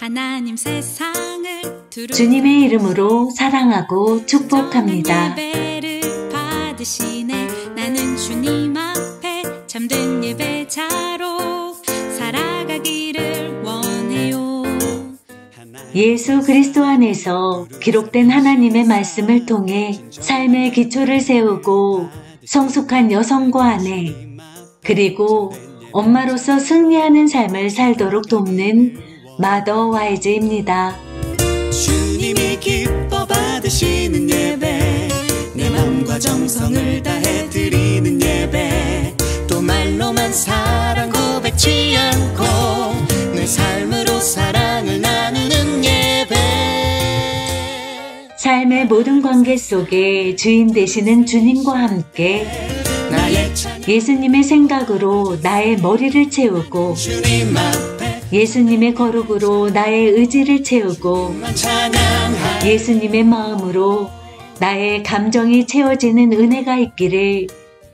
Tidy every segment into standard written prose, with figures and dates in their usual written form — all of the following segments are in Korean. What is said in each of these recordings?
하나님 세상을 주님의 이름으로 사랑하고 축복합니다. 예배를 받으시네. 나는 주님 앞에 참된 예배자로 살아가기를 원해요. 예수 그리스도 안에서 기록된 하나님의 말씀을 통해 삶의 기초를 세우고 성숙한 여성과 아내, 그리고 엄마로서 승리하는 삶을 살도록 돕는 마더 와이즈입니다. 주님이 기뻐 받으시는 예배, 내 마음과 정성을 다해 드리는 예배, 또 말로만 사랑 고백치 않고 내 삶으로 사랑을 나누는 예배. 삶의 모든 관계 속에 주인 되시는 주님과 함께 예수님의 생각으로 나의 머리를 채우고 예수님의 거룩으로 나의 의지를 채우고 예수님의 마음으로 나의 감정이 채워지는 은혜가 있기를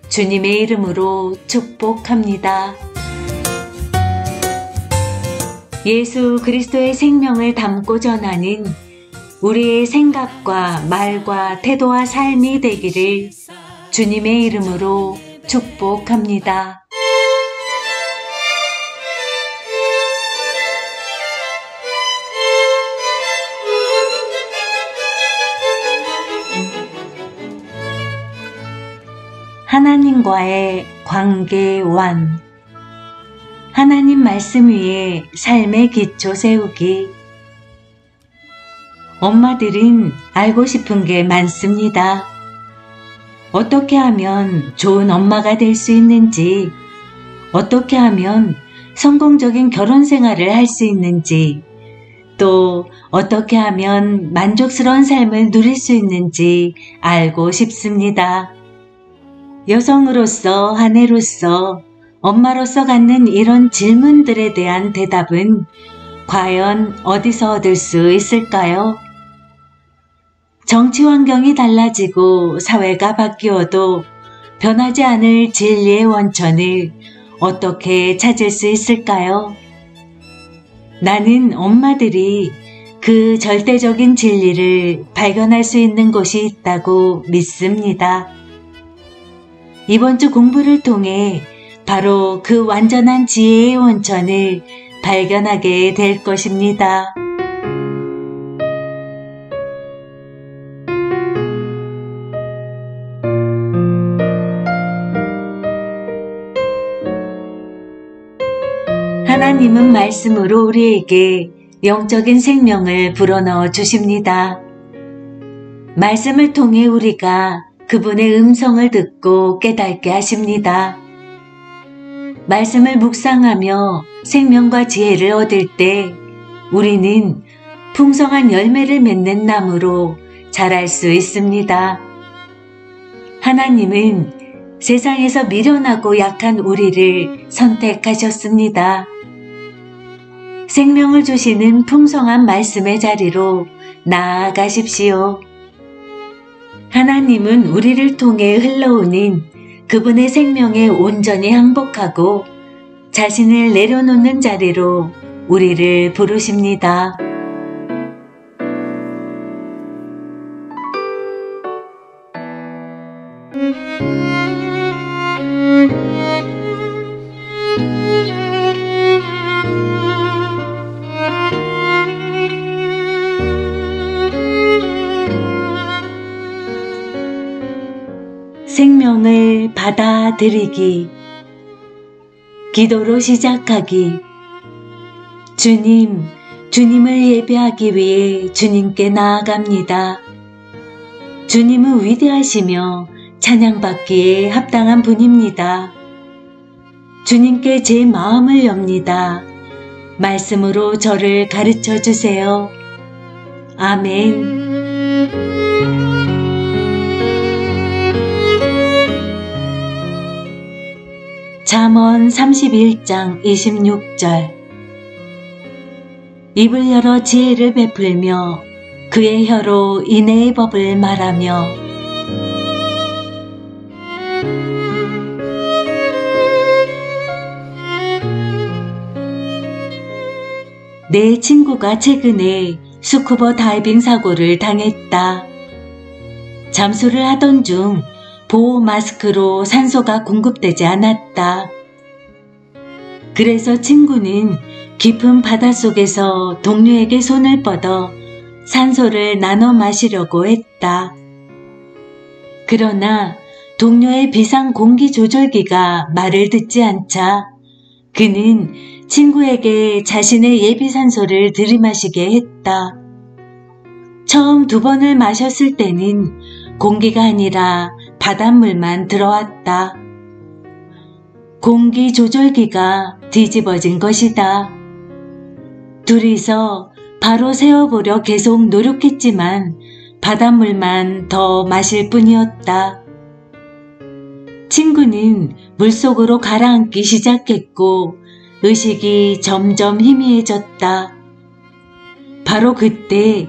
주님의 이름으로 축복합니다. 예수 그리스도의 생명을 담고 전하는 우리의 생각과 말과 태도와 삶이 되기를 주님의 이름으로 축복합니다. 하나님과의 관계완. 하나님 말씀 위에 삶의 기초 세우기. 엄마들은 알고 싶은 게 많습니다. 어떻게 하면 좋은 엄마가 될 수 있는지, 어떻게 하면 성공적인 결혼 생활을 할 수 있는지, 또 어떻게 하면 만족스러운 삶을 누릴 수 있는지 알고 싶습니다. 여성으로서, 아내로서, 엄마로서 갖는 이런 질문들에 대한 대답은 과연 어디서 얻을 수 있을까요? 정치 환경이 달라지고 사회가 바뀌어도 변하지 않을 진리의 원천을 어떻게 찾을 수 있을까요? 나는 엄마들이 그 절대적인 진리를 발견할 수 있는 곳이 있다고 믿습니다. 이번 주 공부를 통해 바로 그 완전한 지혜의 원천을 발견하게 될 것입니다. 하나님은 말씀으로 우리에게 영적인 생명을 불어넣어 주십니다. 말씀을 통해 우리가 그분의 음성을 듣고 깨닫게 하십니다. 말씀을 묵상하며 생명과 지혜를 얻을 때 우리는 풍성한 열매를 맺는 나무로 자랄 수 있습니다. 하나님은 세상에서 미련하고 약한 우리를 선택하셨습니다. 생명을 주시는 풍성한 말씀의 자리로 나아가십시오. 하나님은 우리를 통해 흘러오는 그분의 생명에 온전히 항복하고 자신을 내려놓는 자리로 우리를 부르십니다. 생명을 받아들이기. 기도로 시작하기. 주님, 주님을 예배하기 위해 주님께 나아갑니다. 주님은 위대하시며 찬양받기에 합당한 분입니다. 주님께 제 마음을 엽니다. 말씀으로 저를 가르쳐 주세요. 아멘. 잠언 31장 26절. 입을 열어 지혜를 베풀며 그의 혀로 인애의 법을 말하며 내 친구가 최근에 스쿠버 다이빙 사고를 당했다. 잠수를 하던 중 보호 마스크로 산소가 공급되지 않았다. 그래서 친구는 깊은 바닷속에서 동료에게 손을 뻗어 산소를 나눠 마시려고 했다. 그러나 동료의 비상 공기 조절기가 말을 듣지 않자 그는 친구에게 자신의 예비 산소를 들이마시게 했다. 처음 2번을 마셨을 때는 공기가 아니라 바닷물만 들어왔다. 공기 조절기가 뒤집어진 것이다. 둘이서 바로 세워보려 계속 노력했지만 바닷물만 더 마실 뿐이었다. 친구는 물속으로 가라앉기 시작했고 의식이 점점 희미해졌다. 바로 그때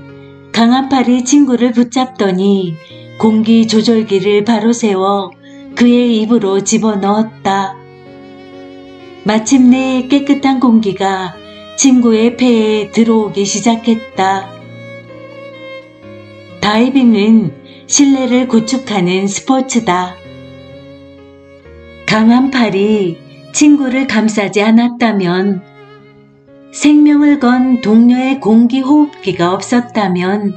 강한 팔이 친구를 붙잡더니 공기 조절기를 바로 세워 그의 입으로 집어넣었다. 마침내 깨끗한 공기가 친구의 폐에 들어오기 시작했다. 다이빙은 신뢰를 구축하는 스포츠다. 강한 팔이 친구를 감싸지 않았다면, 생명을 건 동료의 공기 호흡기가 없었다면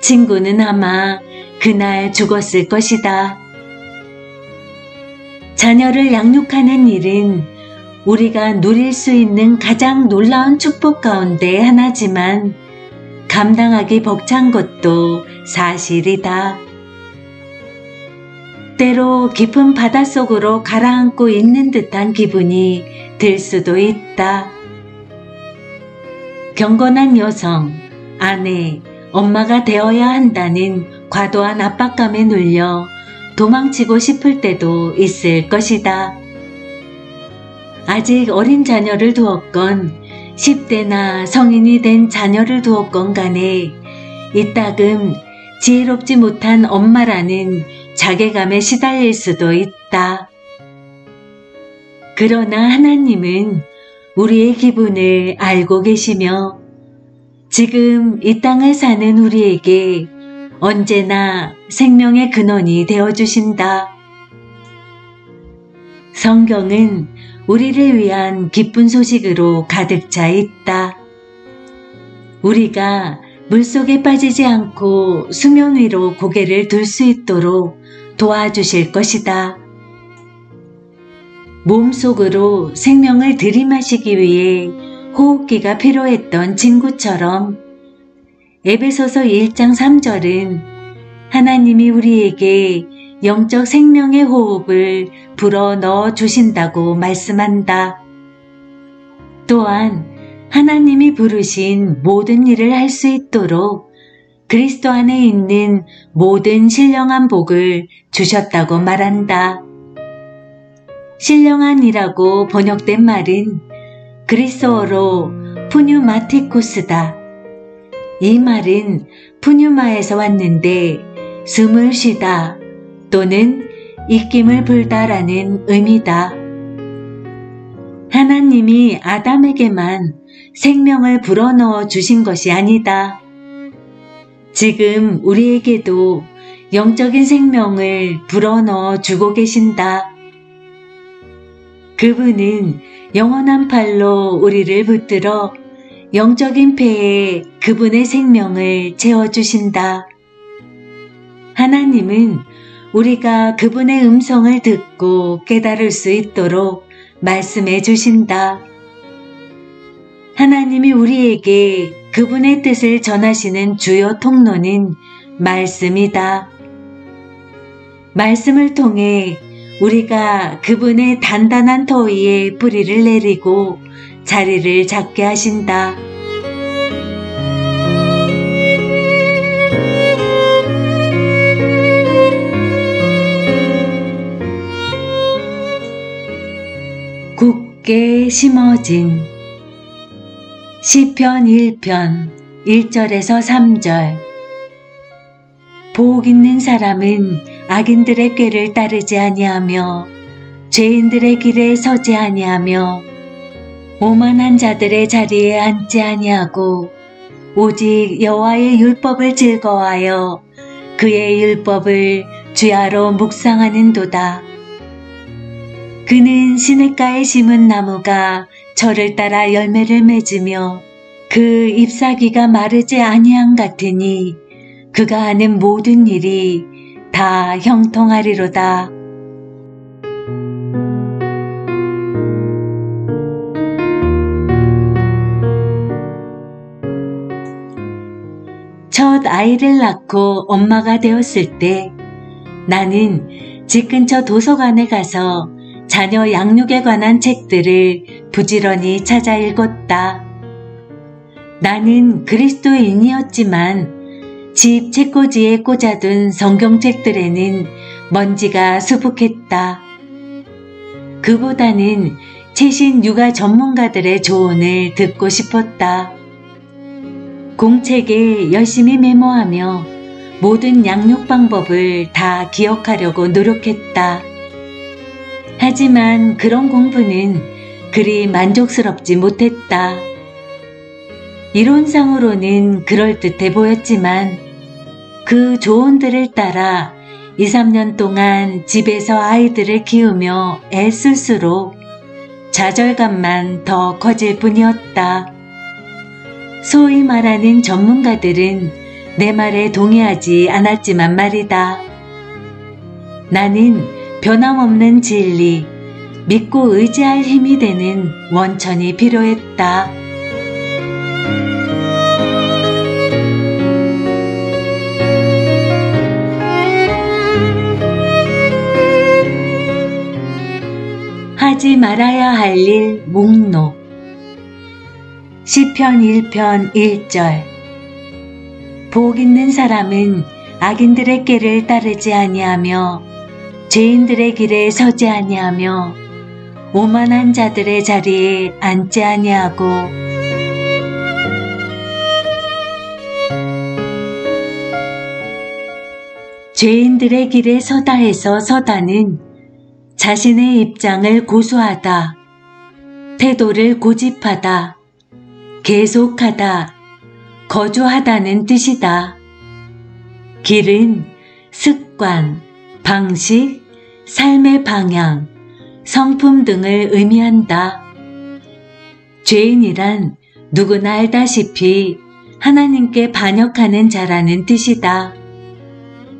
친구는 아마 그날 죽었을 것이다. 자녀를 양육하는 일은 우리가 누릴 수 있는 가장 놀라운 축복 가운데 하나지만 감당하기 벅찬 것도 사실이다. 때로 깊은 바닷속으로 가라앉고 있는 듯한 기분이 들 수도 있다. 경건한 여성, 아내, 엄마가 되어야 한다는 과도한 압박감에 눌려 도망치고 싶을 때도 있을 것이다. 아직 어린 자녀를 두었건 10대나 성인이 된 자녀를 두었건 간에 이따금 지혜롭지 못한 엄마라는 자괴감에 시달릴 수도 있다. 그러나 하나님은 우리의 기분을 알고 계시며 지금 이 땅을 사는 우리에게 언제나 생명의 근원이 되어주신다. 성경은 우리를 위한 기쁜 소식으로 가득 차 있다. 우리가 물속에 빠지지 않고 수면 위로 고개를 들 수 있도록 도와주실 것이다. 몸속으로 생명을 들이마시기 위해 호흡기가 필요했던 친구처럼 에베소서 1장 3절은 하나님이 우리에게 영적 생명의 호흡을 불어넣어 주신다고 말씀한다. 또한 하나님이 부르신 모든 일을 할 수 있도록 그리스도 안에 있는 모든 신령한 복을 주셨다고 말한다. 신령한이라고 번역된 말은 그리스어로 푸뉴마티쿠스다. 이 말은 푸뉴마에서 왔는데 숨을 쉬다 또는 입김을 불다라는 의미다. 하나님이 아담에게만 생명을 불어넣어 주신 것이 아니다. 지금 우리에게도 영적인 생명을 불어넣어 주고 계신다. 그분은 영원한 팔로 우리를 붙들어 영적인 폐에 그분의 생명을 채워주신다. 하나님은 우리가 그분의 음성을 듣고 깨달을 수 있도록 말씀해 주신다. 하나님이 우리에게 그분의 뜻을 전하시는 주요 통로는 말씀이다. 말씀을 통해 우리가 그분의 단단한 터 위에 뿌리를 내리고 자리를 잡게 하신다. 굳게 심어진 시편 1편 1절에서 3절. 복 있는 사람은 악인들의 꾀를 따르지 아니하며 죄인들의 길에 서지 아니하며 오만한 자들의 자리에 앉지 아니하고 오직 여호와의 율법을 즐거워하여 그의 율법을 주야로 묵상하는도다. 그는 시냇가에 심은 나무가 저를 따라 열매를 맺으며 그 잎사귀가 마르지 아니함 같으니 그가 하는 모든 일이 다 형통하리로다. 첫 아이를 낳고 엄마가 되었을 때 나는 집 근처 도서관에 가서 자녀 양육에 관한 책들을 부지런히 찾아 읽었다. 나는 그리스도인이었지만 집 책꽂이에 꽂아둔 성경책들에는 먼지가 수북했다. 그보다는 최신 육아 전문가들의 조언을 듣고 싶었다. 공책에 열심히 메모하며 모든 양육 방법을 다 기억하려고 노력했다. 하지만 그런 공부는 그리 만족스럽지 못했다. 이론상으로는 그럴듯해 보였지만 그 조언들을 따라 2, 3년 동안 집에서 아이들을 키우며 애쓸수록 좌절감만 더 커질 뿐이었다. 소위 말하는 전문가들은 내 말에 동의하지 않았지만 말이다. 나는 변함없는 진리, 믿고 의지할 힘이 되는 원천이 필요했다. 하지 말아야 할 일 목록. 시편 1편 1절. 복 있는 사람은 악인들의 길을 따르지 아니하며 죄인들의 길에 서지 아니하며 오만한 자들의 자리에 앉지 아니하고 죄인들의 길에 서다 해서 서다는 자신의 입장을 고수하다, 태도를 고집하다, 계속하다, 거주하다는 뜻이다. 길은 습관, 방식, 삶의 방향, 성품 등을 의미한다. 죄인이란 누구나 알다시피 하나님께 반역하는 자라는 뜻이다.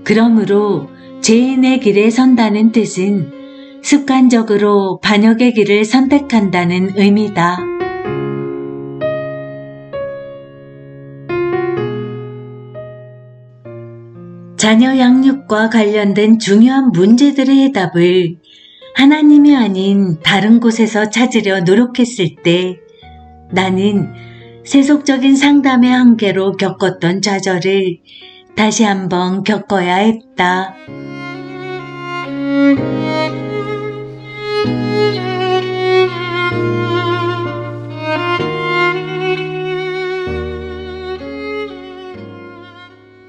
그러므로 죄인의 길에 선다는 뜻은 습관적으로 반역의 길을 선택한다는 의미다. 자녀 양육과 관련된 중요한 문제들의 해답을 하나님이 아닌 다른 곳에서 찾으려 노력했을 때 나는 세속적인 상담의 한계로 겪었던 좌절을 다시 한번 겪어야 했다.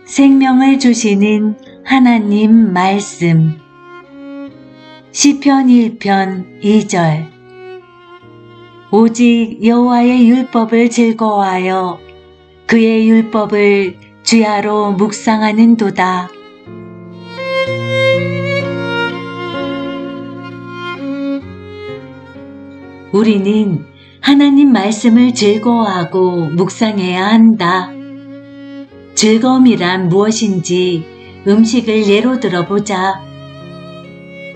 생명을 주시는 하나님 말씀. 시편 1편 2절. 오직 여호와의 율법을 즐거워하여 그의 율법을 주야로 묵상하는도다. 우리는 하나님 말씀을 즐거워하고 묵상해야 한다. 즐거움이란 무엇인지 음식을 예로 들어보자.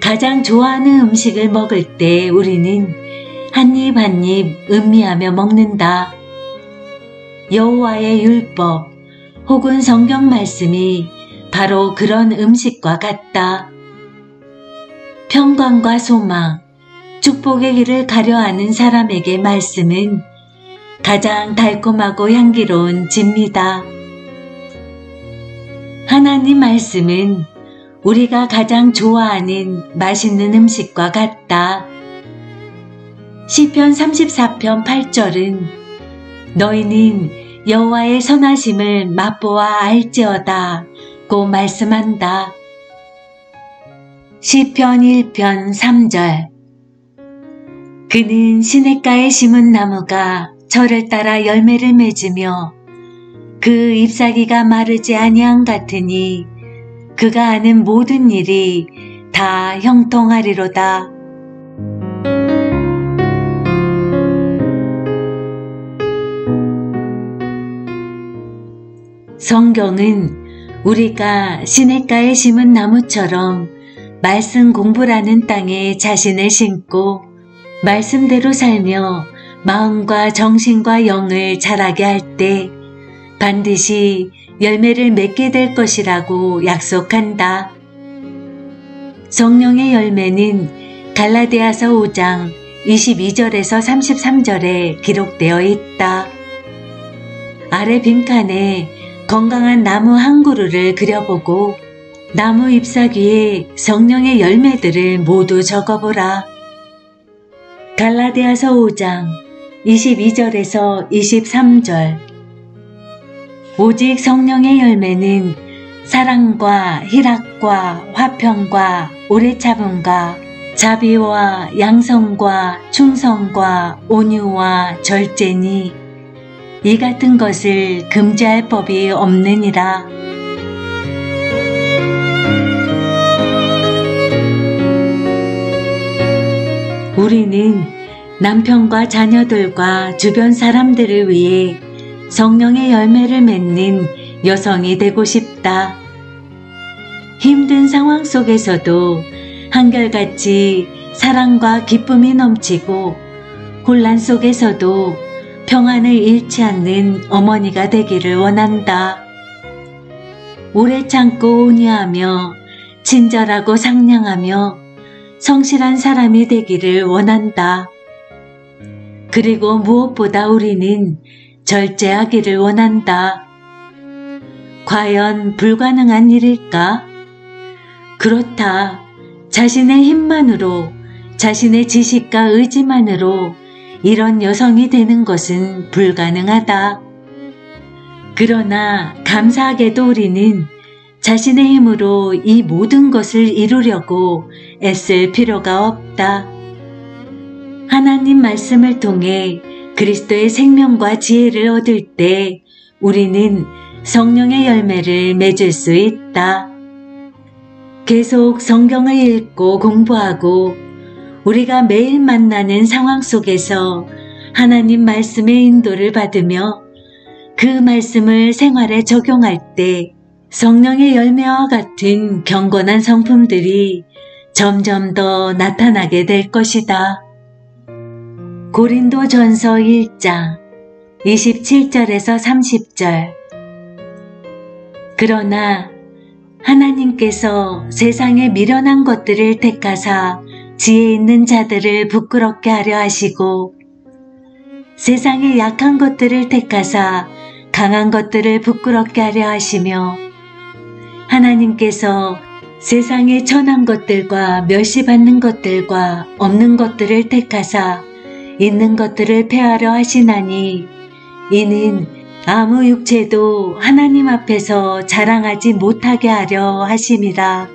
가장 좋아하는 음식을 먹을 때 우리는 한 입 한 입 음미하며 먹는다. 여호와의 율법 혹은 성경 말씀이 바로 그런 음식과 같다. 평강과 소망, 축복의 길을 가려하는 사람에게 말씀은 가장 달콤하고 향기로운 진미다. 하나님 말씀은 우리가 가장 좋아하는 맛있는 음식과 같다. 시편 34편 8절은 너희는 여호와의 선하심을 맛보아 알지어다 고 말씀한다. 시편 1편 3절. 그는 시냇가에 심은 나무가 저를 따라 열매를 맺으며 그 잎사귀가 마르지 아니함 같으니 그가 하는 모든 일이 다 형통하리로다. 성경은 우리가 시냇가에 심은 나무처럼 말씀 공부라는 땅에 자신을 심고 말씀대로 살며 마음과 정신과 영을 자라게 할 때 반드시 열매를 맺게 될 것이라고 약속한다. 성령의 열매는 갈라디아서 5장 22절에서 33절에 기록되어 있다. 아래 빈칸에 건강한 나무 한 그루를 그려보고 나무 잎사귀에 성령의 열매들을 모두 적어보라. 갈라디아서 5장 22절에서 23절. 오직 성령의 열매는 사랑과 희락과 화평과 오래 참음과 자비와 양성과 충성과 온유와 절제니 이 같은 것을 금지할 법이 없느니라. 우리는 남편과 자녀들과 주변 사람들을 위해 성령의 열매를 맺는 여성이 되고 싶다. 힘든 상황 속에서도 한결같이 사랑과 기쁨이 넘치고 혼란 속에서도 평안을 잃지 않는 어머니가 되기를 원한다. 오래 참고 온유하며 친절하고 상냥하며 성실한 사람이 되기를 원한다. 그리고 무엇보다 우리는 절제하기를 원한다. 과연 불가능한 일일까? 그렇다. 자신의 힘만으로, 자신의 지식과 의지만으로 이런 여성이 되는 것은 불가능하다. 그러나 감사하게도 우리는 자신의 힘으로 이 모든 것을 이루려고 애쓸 필요가 없다. 하나님 말씀을 통해 그리스도의 생명과 지혜를 얻을 때 우리는 성령의 열매를 맺을 수 있다. 계속 성경을 읽고 공부하고 우리가 매일 만나는 상황 속에서 하나님 말씀의 인도를 받으며 그 말씀을 생활에 적용할 때 성령의 열매와 같은 경건한 성품들이 점점 더 나타나게 될 것이다. 고린도전서 1장 27절에서 30절. 그러나 하나님께서 세상의 미련한 것들을 택하사 지혜 있는 자들을 부끄럽게 하려 하시고 세상의 약한 것들을 택하사 강한 것들을 부끄럽게 하려 하시며 하나님께서 세상의 천한 것들과 멸시받는 것들과 없는 것들을 택하사 있는 것들을 폐하려 하시나니 이는 아무 육체도 하나님 앞에서 자랑하지 못하게 하려 하심이라.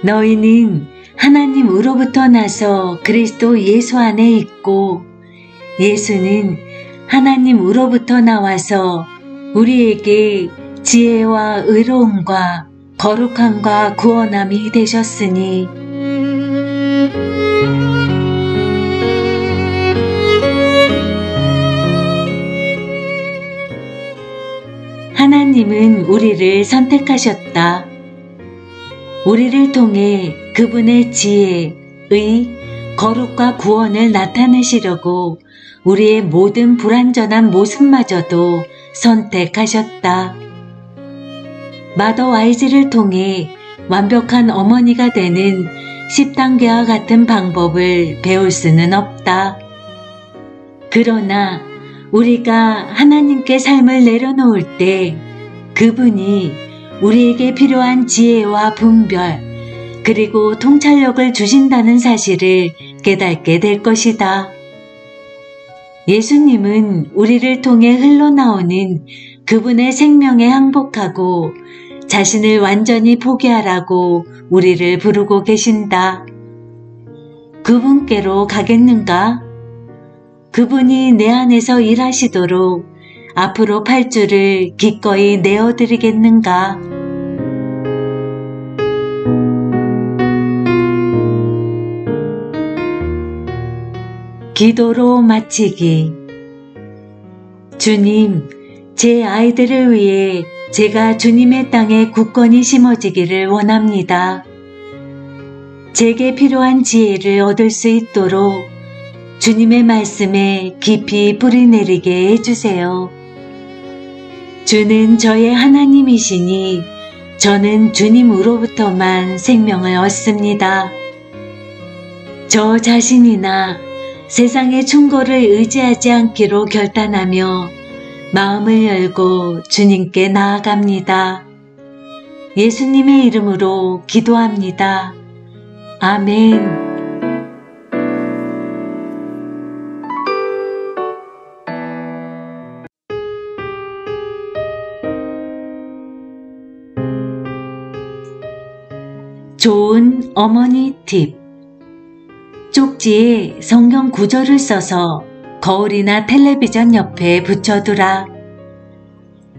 너희는 하나님으로부터 나서 그리스도 예수 안에 있고 예수는 하나님으로부터 나와서 우리에게 지혜와 의로움과 거룩함과 구원함이 되셨으니 하나님은 우리를 선택하셨다. 우리를 통해 그분의 지혜, 의, 거룩과 구원을 나타내시려고 우리의 모든 불완전한 모습마저도 선택하셨다. 마더 와이즈를 통해 완벽한 어머니가 되는 10단계와 같은 방법을 배울 수는 없다. 그러나 우리가 하나님께 삶을 내려놓을 때 그분이 우리에게 필요한 지혜와 분별 그리고 통찰력을 주신다는 사실을 깨닫게 될 것이다. 예수님은 우리를 통해 흘러나오는 그분의 생명에 항복하고 자신을 완전히 포기하라고 우리를 부르고 계신다. 그분께로 가겠는가? 그분이 내 안에서 일하시도록 앞으로 8주를 기꺼이 내어드리겠는가? 기도로 마치기. 주님, 제 아이들을 위해 제가 주님의 땅에 굳건히 심어지기를 원합니다. 제게 필요한 지혜를 얻을 수 있도록 주님의 말씀에 깊이 뿌리내리게 해주세요. 주는 저의 하나님이시니 저는 주님으로부터만 생명을 얻습니다. 저 자신이나 세상의 충고를 의지하지 않기로 결단하며 마음을 열고 주님께 나아갑니다. 예수님의 이름으로 기도합니다. 아멘. 좋은 어머니 팁. 쪽지에 성경 구절을 써서 거울이나 텔레비전 옆에 붙여두라.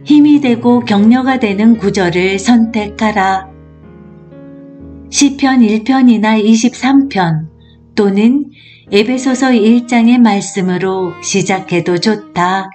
힘이 되고 격려가 되는 구절을 선택하라. 시편 1편이나 23편 또는 에베소서 1장의 말씀으로 시작해도 좋다.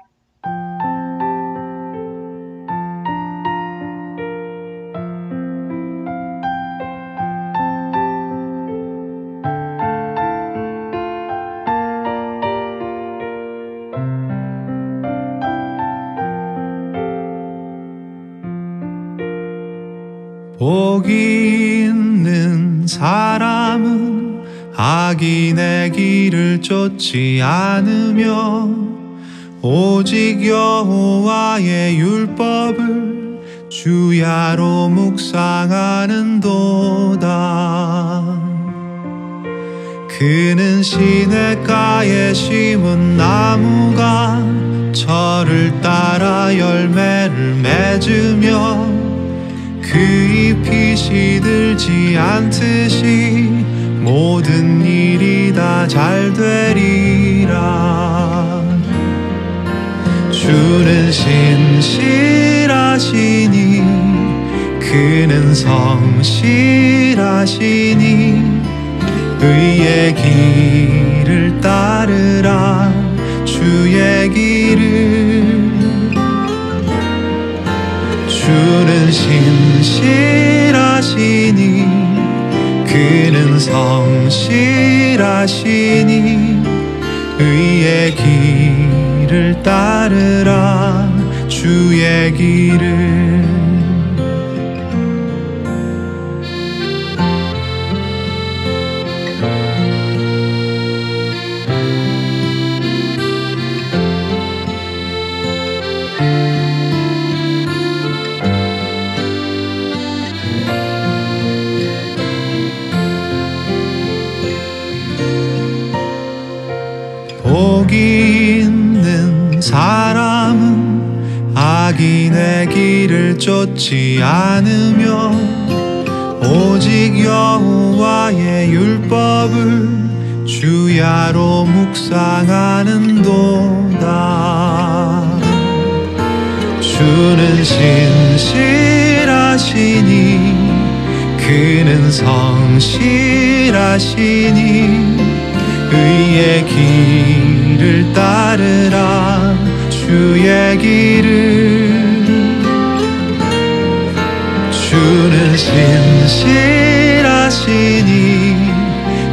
복이 있는 사람은 악인의 길을 쫓지 않으며 오직 여호와의 율법을 주야로 묵상하는도다. 그는 시냇가에 심은 나무가 철을 따라 열매를 맺으며 그 잎이 시들지 않듯이 모든 일이 다 잘되리라. 주는 신실하시니 그는 성실하시니 의의 길을 따르라. 주의 길을. 주는 신실하시니 그는 성실하시니 의의 길을 따르라. 주의 길을. 복이 있는 사람은 악인의 길을 쫓지 않으며 오직 여호와의 율법을 주야로 묵상하는도다. 주는 신실하시니 그는 성실하시니 의의 길을 따르라. 주의 길을. 주는 신실하시니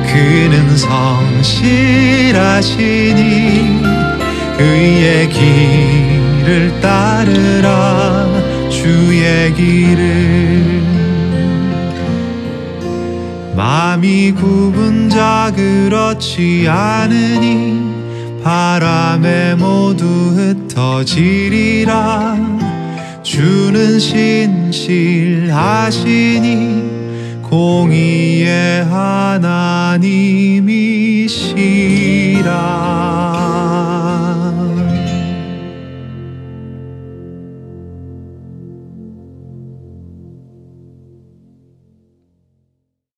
그는 성실하시니 의의 길을 따르라. 주의 길을. 마음이 굽은 자 그렇지 않으니 바람에 모두 흩어지리라. 주는 신실하시니 공의의 하나님이시라.